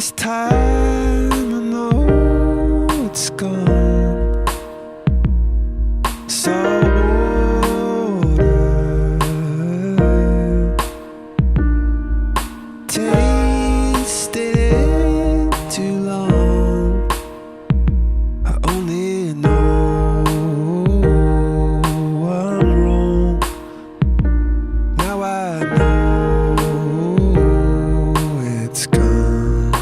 this time I know it's gone. Salt water tasted it too long. I only know I'm wrong. Now I know it's gone.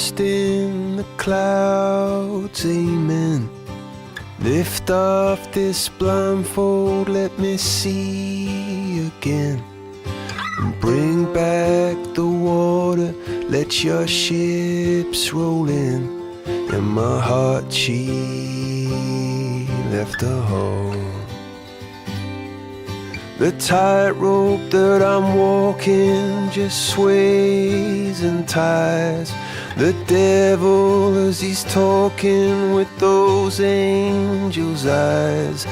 lost in the clouds, amen. Lift off this blindfold, let me see again. And bring back the water, let your ships roll in. And my heart, she left a hole. The tightrope that I'm walking just sways and ties. The devil as he's talking with those angels' eyes.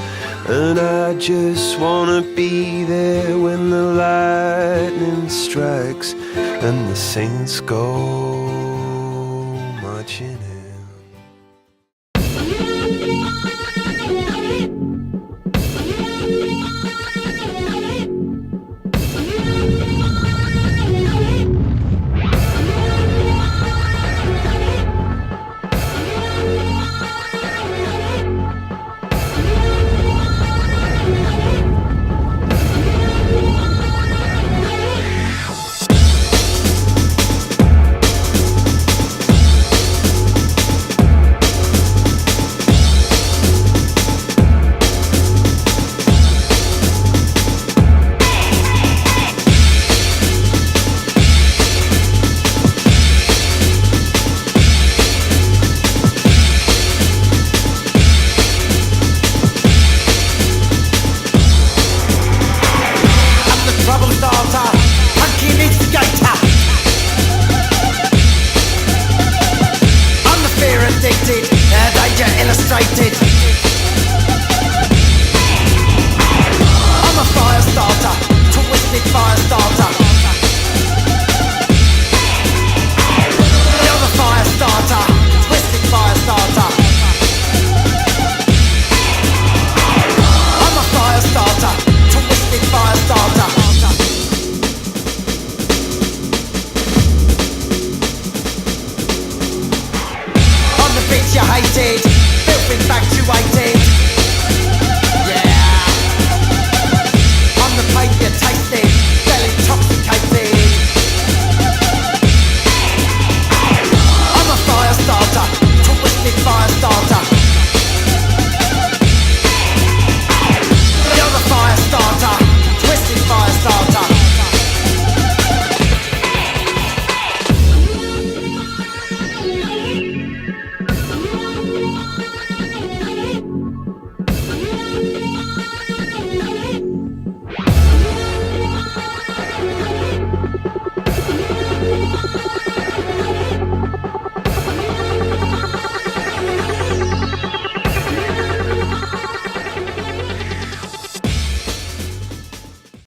And I just wanna be there when the lightning strikes and the saints go marching in. Danger illustrated.